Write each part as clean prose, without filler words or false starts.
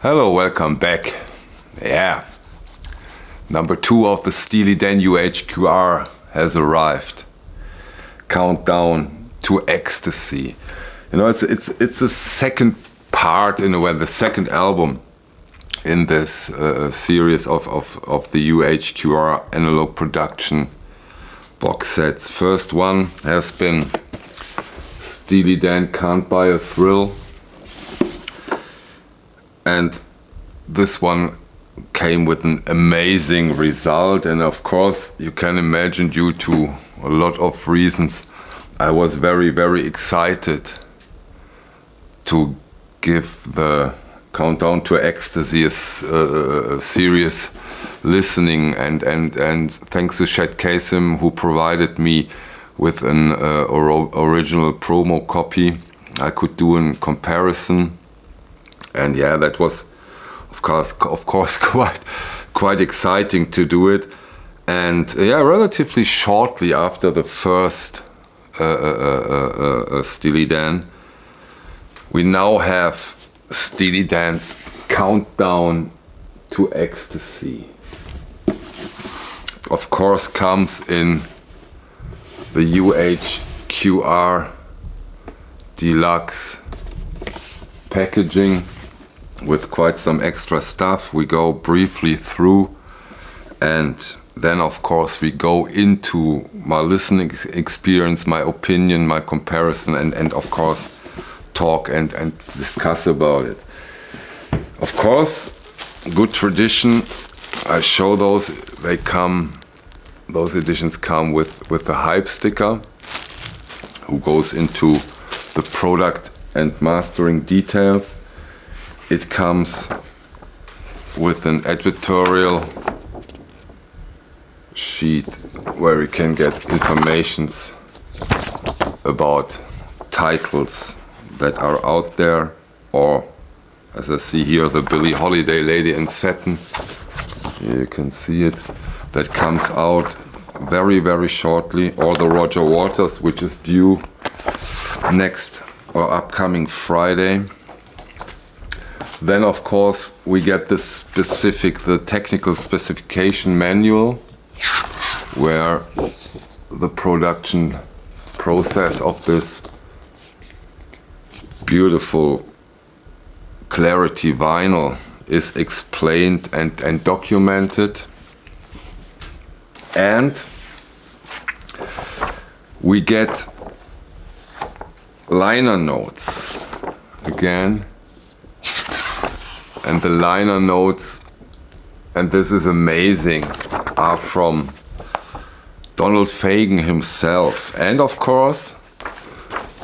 Hello, welcome back. Yeah, number 2 of the Steely Dan UHQR has arrived. Countdown to Ecstasy. You know, it's the second part, in a way, the second album in this series of the UHQR analog production box sets. First one has been Steely Dan Can't Buy a Thrill. And this one came with an amazing result, and of course you can imagine, due to a lot of reasons, I was very, very excited to give the Countdown to Ecstasy a serious listening, and thanks to Chet Kasem, who provided me with an original promo copy, I could do a comparison. And yeah, that was, of course, quite exciting to do it. And yeah, relatively shortly after the first Steely Dan, we now have Steely Dan's Countdown to Ecstasy. Of course, comes in the UHQR Deluxe packaging, with quite some extra stuff. We go briefly through, and then of course we go into my listening experience, my opinion, my comparison, and of course talk and discuss about it. Of course, good tradition, I show those. Those editions come with the hype sticker, who goes into the product and mastering details. It comes with an editorial sheet where you can get informations about titles that are out there, or, as I see here, the Billie Holiday Lady in Satin. Here you can see it. That comes out very, very shortly. Or the Roger Waters, which is due next or upcoming Friday. Then of course we get the technical specification manual, where the production process of this beautiful Clarity vinyl is explained and documented. And we get liner notes again. And the liner notes, and this is amazing, are from Donald Fagen himself. And of course,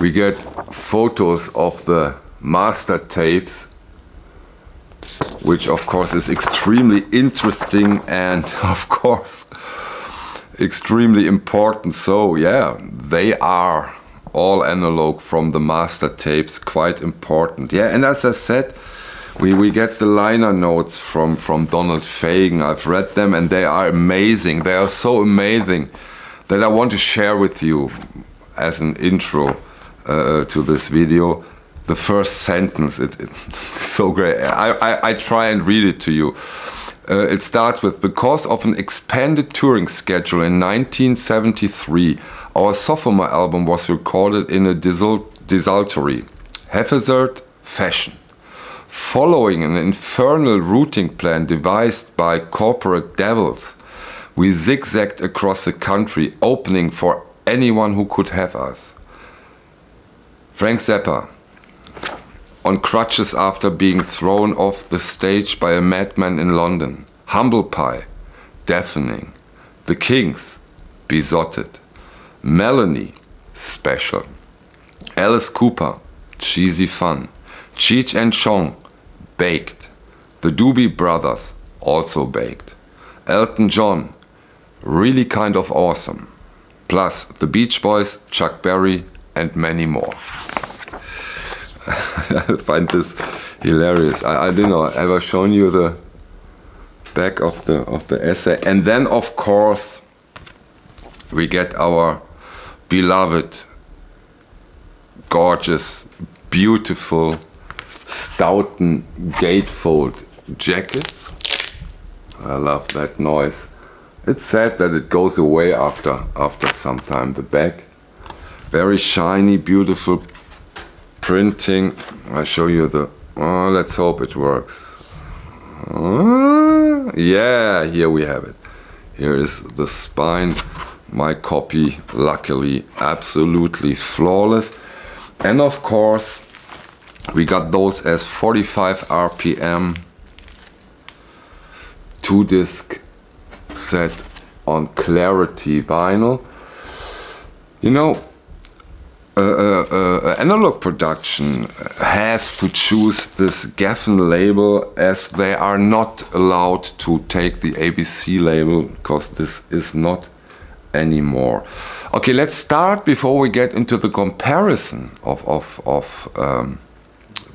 we get photos of the master tapes, which of course is extremely interesting and of course extremely important. So yeah, they are all analog from the master tapes, quite important. Yeah, and as I said, we get the liner notes from Donald Fagen. I've read them and they are amazing. They are so amazing that I want to share with you as an intro to this video. The first sentence, it's so great. I try and read it to you. It starts with, because of an expanded touring schedule in 1973, our sophomore album was recorded in a desultory, haphazard fashion. Following an infernal routing plan devised by corporate devils, we zigzagged across the country, opening for anyone who could have us. Frank Zappa, on crutches after being thrown off the stage by a madman in London. Humble Pie, deafening. The Kings, besotted. Melanie, special. Alice Cooper, cheesy fun. Cheech and Chong, baked. The Doobie Brothers, also baked. Elton John, really kind of awesome. Plus the Beach Boys, Chuck Berry, and many more. I find this hilarious. I don't know, ever shown you the back of the essay? And then of course we get our beloved, gorgeous, beautiful Stoughton gatefold jackets. I love that noise. It's sad that it goes away after some time. The back, very shiny, beautiful printing. I show you the. Oh, let's hope it works. Yeah, here we have it. Here is the spine. My copy, luckily, absolutely flawless. And of course, we got those as 45 RPM 2-disc set on Clarity vinyl. You know, analog production has to choose this Geffen label, as they are not allowed to take the ABC label, because this is not anymore. Okay, let's start before we get into the comparison of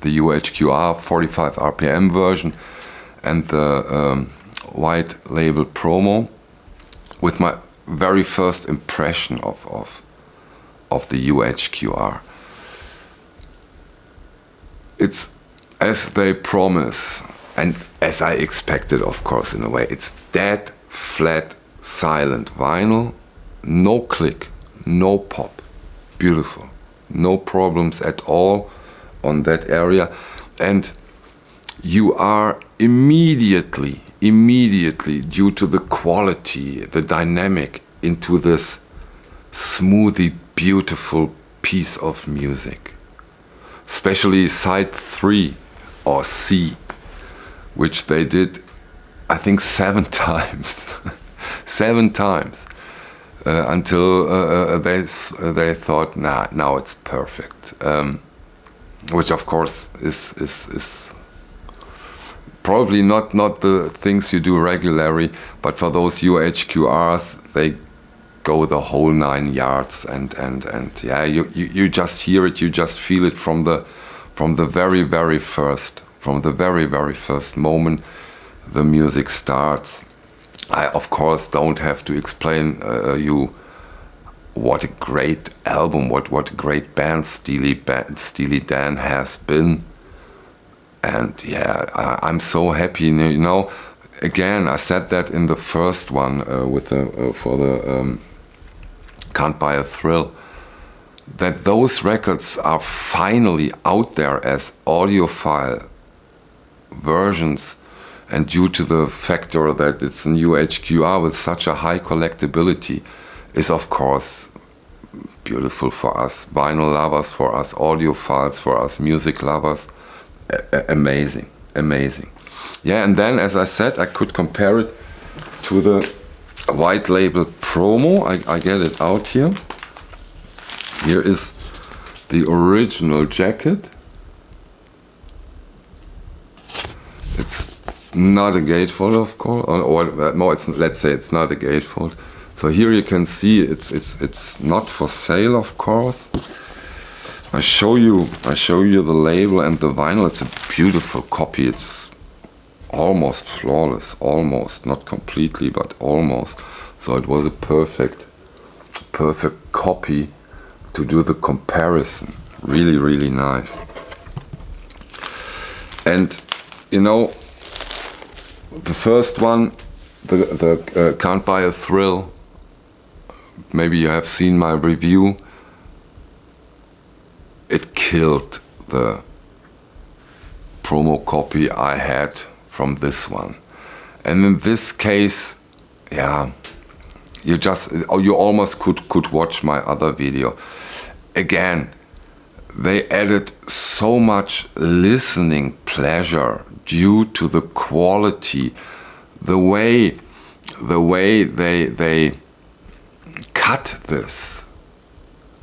the UHQR 45 RPM version and the white label promo, with my very first impression of the UHQR. It's as they promise, and as I expected, of course, in a way. It's dead, flat, silent vinyl, no click, no pop. Beautiful. No problems at all on that area. And you are immediately, due to the quality, the dynamic, into this smoothie, beautiful piece of music. Especially side 3 or C, which they did, I think, 7 times. 7 times. Until they thought, nah, now it's perfect. Which of course is probably not the things you do regularly, but for those UHQRs, they go the whole 9 yards, and yeah, you just hear it, you just feel it from the very first moment the music starts. I of course don't have to explain you what a great album, what a great band Steely Dan has been. And yeah, I'm so happy. You know, again, I said that in the first one with for the Can't Buy a Thrill, that those records are finally out there as audiophile versions, and due to the factor that it's a UHQR with such a high collectability, is of course beautiful for us vinyl lovers, for us audiophiles, for us music lovers. Amazing. Yeah, and then, as I said, I could compare it to the white label promo. I get it out here. Here is the original jacket. It's not a gatefold, of course, or no, let's say it's not a gatefold. So here you can see it's not for sale, of course. I show you the label and the vinyl. It's a beautiful copy. It's almost flawless, almost, not completely, but almost. So it was a perfect copy to do the comparison. Really nice. And you know, the first one, the Can't Buy a Thrill, maybe you have seen my review. It killed the promo copy I had from this one. And in this case, yeah, you almost could watch my other video. Again, they added so much listening pleasure due to the quality, the way they cut this.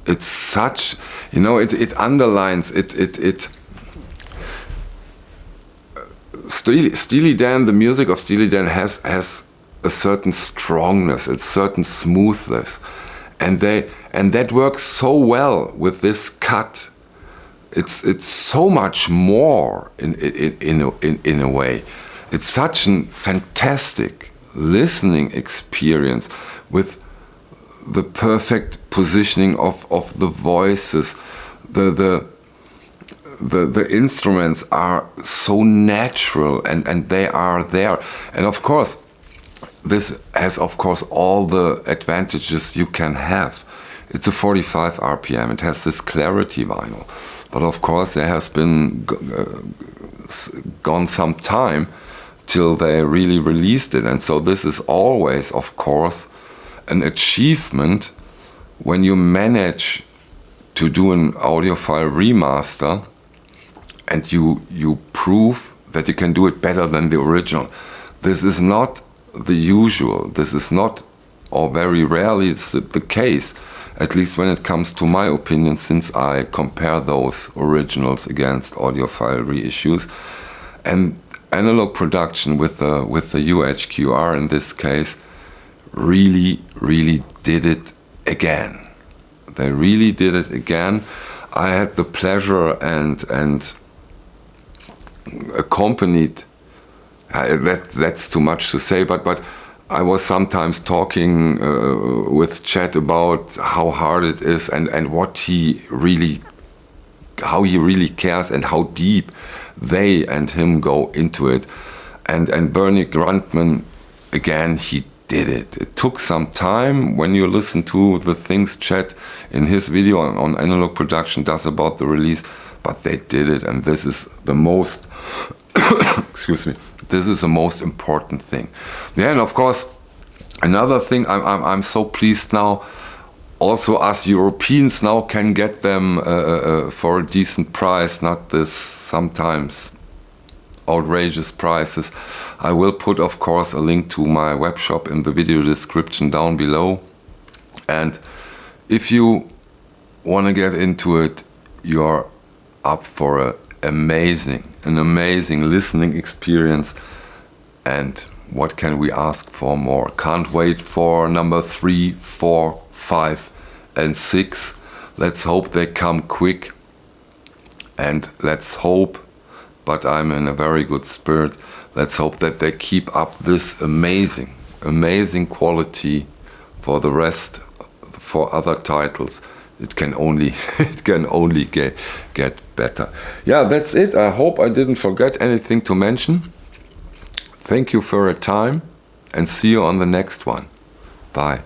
It's such, you know, it underlines it. Steely Dan, the music of Steely Dan has a certain strongness, a certain smoothness, and that works so well with this cut. It's so much more in a way. It's such a fantastic listening experience with the perfect positioning of the voices, the the instruments are so natural, and they are there. And of course, this has of course all the advantages you can have. It's a 45 RPM, it has this clarity vinyl. But of course there has been gone some time till they really released it. And so this is always, of course, an achievement when you manage to do an audiophile remaster and you prove that you can do it better than the original. This is not the usual. This is not, or very rarely it's the case, at least when it comes to my opinion, since I compare those originals against audiophile reissues. And analog production with the UHQR in this case really did it again. They really did it again. I had the pleasure and accompanied, that's too much to say, but I was sometimes talking with Chad about how hard it is and how he really cares and how deep they and him go into it. And Bernie Grundman, again, he did it. It took some time. When you listen to the things Chad in his video on analog production does about the release, but they did it, and this is the most excuse me, this is the most important thing. Yeah, and of course, another thing, I'm so pleased now, also us Europeans now can get them for a decent price, not this sometimes outrageous prices. I will put, of course, a link to my web shop in the video description down below. And if you want to get into it, you're up for an amazing listening experience. And what can we ask for more? Can't wait for number 3, 4, 5 and 6. Let's hope they come quick, and let's hope, but I'm in a very good spirit, let's hope that they keep up this amazing quality for the rest, for other titles. It can only get better. Yeah, that's it. I hope I didn't forget anything to mention. Thank you for your time, and see you on the next one. Bye.